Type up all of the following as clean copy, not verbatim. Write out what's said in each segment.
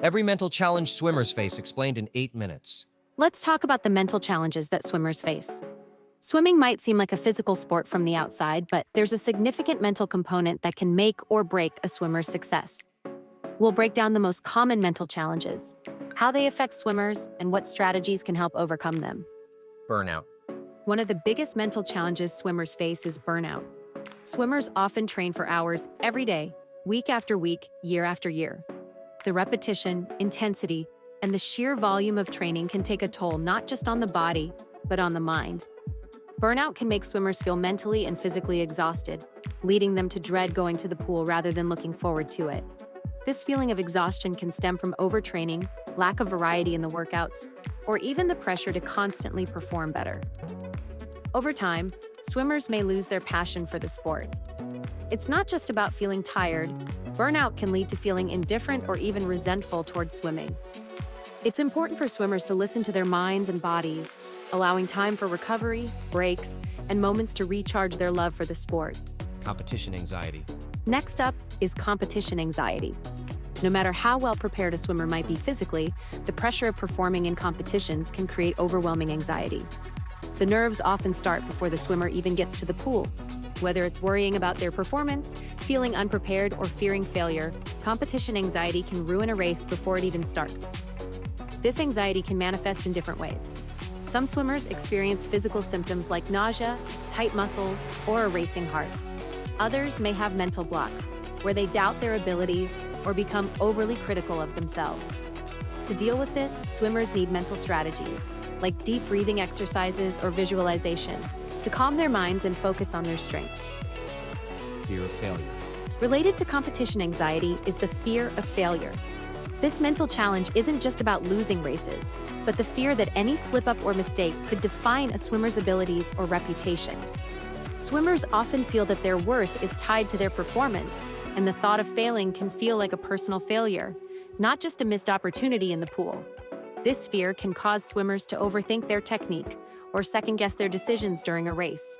Every mental challenge swimmers face explained in 8 minutes. Let's talk about the mental challenges that swimmers face. Swimming might seem like a physical sport from the outside, but there's a significant mental component that can make or break a swimmer's success. We'll break down the most common mental challenges, how they affect swimmers, and what strategies can help overcome them. Burnout. One of the biggest mental challenges swimmers face is burnout. Swimmers often train for hours every day, week after week, year after year. The repetition, intensity, and the sheer volume of training can take a toll not just on the body, but on the mind. Burnout can make swimmers feel mentally and physically exhausted, leading them to dread going to the pool rather than looking forward to it. This feeling of exhaustion can stem from overtraining, lack of variety in the workouts, or even the pressure to constantly perform better. Over time, swimmers may lose their passion for the sport. It's not just about feeling tired. Burnout can lead to feeling indifferent or even resentful towards swimming. It's important for swimmers to listen to their minds and bodies, allowing time for recovery, breaks, and moments to recharge their love for the sport. Competition anxiety. Next up is competition anxiety. No matter how well prepared a swimmer might be physically, the pressure of performing in competitions can create overwhelming anxiety. The nerves often start before the swimmer even gets to the pool. Whether it's worrying about their performance, feeling unprepared, or fearing failure, competition anxiety can ruin a race before it even starts. This anxiety can manifest in different ways. Some swimmers experience physical symptoms like nausea, tight muscles, or a racing heart. Others may have mental blocks, where they doubt their abilities or become overly critical of themselves. To deal with this, swimmers need mental strategies, like deep breathing exercises or visualization, to calm their minds and focus on their strengths. Fear of failure. Related to competition anxiety is the fear of failure. This mental challenge isn't just about losing races, but the fear that any slip-up or mistake could define a swimmer's abilities or reputation. Swimmers often feel that their worth is tied to their performance, and the thought of failing can feel like a personal failure, not just a missed opportunity in the pool. This fear can cause swimmers to overthink their technique or second-guess their decisions during a race.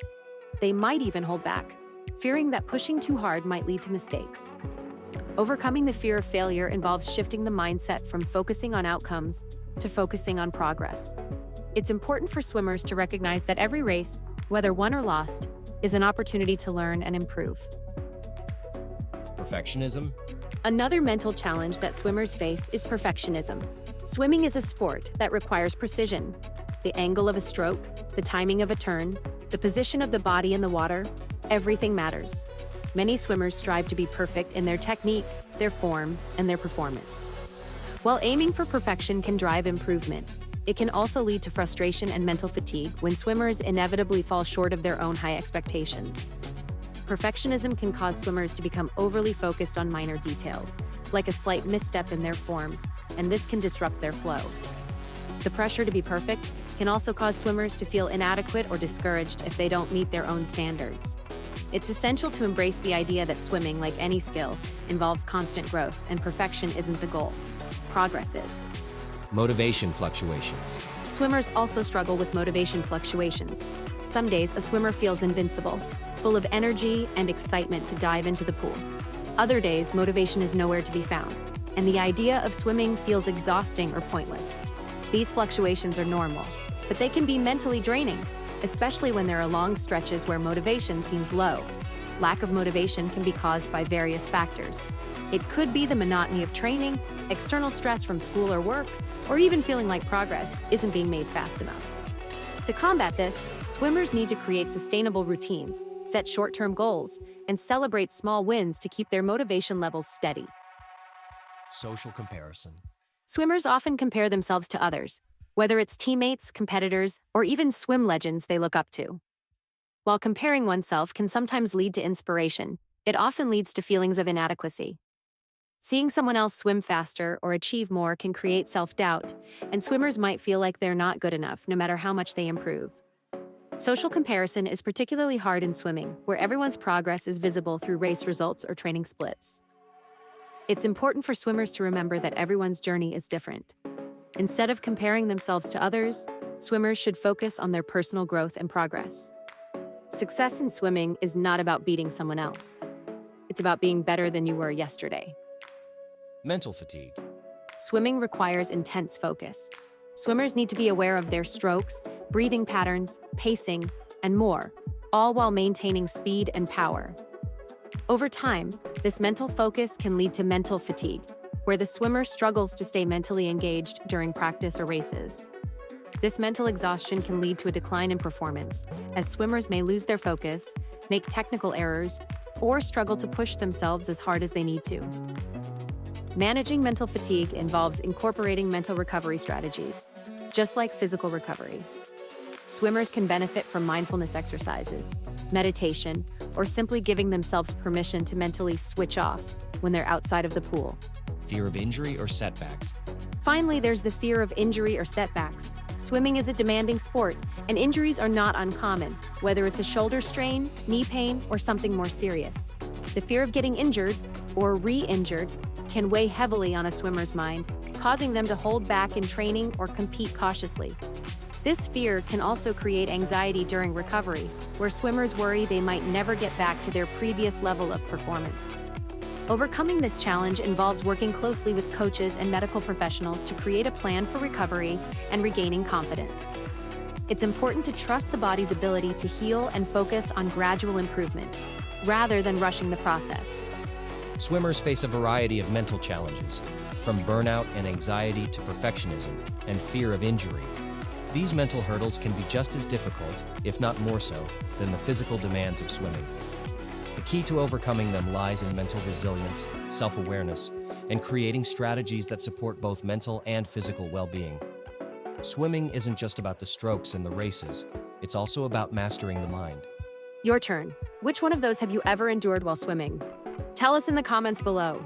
They might even hold back, fearing that pushing too hard might lead to mistakes. Overcoming the fear of failure involves shifting the mindset from focusing on outcomes to focusing on progress. It's important for swimmers to recognize that every race, whether won or lost, is an opportunity to learn and improve. Perfectionism. Another mental challenge that swimmers face is perfectionism. Swimming is a sport that requires precision. The angle of a stroke, the timing of a turn, the position of the body in the water, everything matters. Many swimmers strive to be perfect in their technique, their form, and their performance. While aiming for perfection can drive improvement, it can also lead to frustration and mental fatigue when swimmers inevitably fall short of their own high expectations. Perfectionism can cause swimmers to become overly focused on minor details, like a slight misstep in their form, and this can disrupt their flow. The pressure to be perfect can also cause swimmers to feel inadequate or discouraged if they don't meet their own standards. It's essential to embrace the idea that swimming, like any skill, involves constant growth, and perfection isn't the goal. Progress is. Motivation fluctuations. Swimmers also struggle with motivation fluctuations. Some days, a swimmer feels invincible, full of energy and excitement to dive into the pool. Other days, motivation is nowhere to be found, and the idea of swimming feels exhausting or pointless. These fluctuations are normal, but they can be mentally draining, especially when there are long stretches where motivation seems low. Lack of motivation can be caused by various factors. It could be the monotony of training, external stress from school or work, or even feeling like progress isn't being made fast enough. To combat this, swimmers need to create sustainable routines, set short-term goals, and celebrate small wins to keep their motivation levels steady. Social comparison. Swimmers often compare themselves to others, whether it's teammates, competitors, or even swim legends they look up to. While comparing oneself can sometimes lead to inspiration, it often leads to feelings of inadequacy. Seeing someone else swim faster or achieve more can create self-doubt, and swimmers might feel like they're not good enough no matter how much they improve. Social comparison is particularly hard in swimming, where everyone's progress is visible through race results or training splits. It's important for swimmers to remember that everyone's journey is different. Instead of comparing themselves to others, swimmers should focus on their personal growth and progress. Success in swimming is not about beating someone else. It's about being better than you were yesterday. Mental fatigue. swimming requires intense focus. Swimmers need to be aware of their strokes, breathing patterns, pacing, and more, all while maintaining speed and power. Over time, this mental focus can lead to mental fatigue, where the swimmer struggles to stay mentally engaged during practice or races. This mental exhaustion can lead to a decline in performance, as swimmers may lose their focus, make technical errors, or struggle to push themselves as hard as they need to. Managing mental fatigue involves incorporating mental recovery strategies, just like physical recovery. Swimmers can benefit from mindfulness exercises, meditation, or simply giving themselves permission to mentally switch off when they're outside of the pool. Fear of injury or setbacks. Finally, there's the fear of injury or setbacks. Swimming is a demanding sport, and injuries are not uncommon, whether it's a shoulder strain, knee pain, or something more serious. The fear of getting injured, or re-injured, can weigh heavily on a swimmer's mind, causing them to hold back in training or compete cautiously. This fear can also create anxiety during recovery, where swimmers worry they might never get back to their previous level of performance. Overcoming this challenge involves working closely with coaches and medical professionals to create a plan for recovery and regaining confidence. It's important to trust the body's ability to heal and focus on gradual improvement, rather than rushing the process. Swimmers face a variety of mental challenges, from burnout and anxiety to perfectionism and fear of injury. These mental hurdles can be just as difficult, if not more so, than the physical demands of swimming. The key to overcoming them lies in mental resilience, self-awareness, and creating strategies that support both mental and physical well-being. Swimming isn't just about the strokes and the races, it's also about mastering the mind. Your turn. Which one of those have you ever endured while swimming? Tell us in the comments below.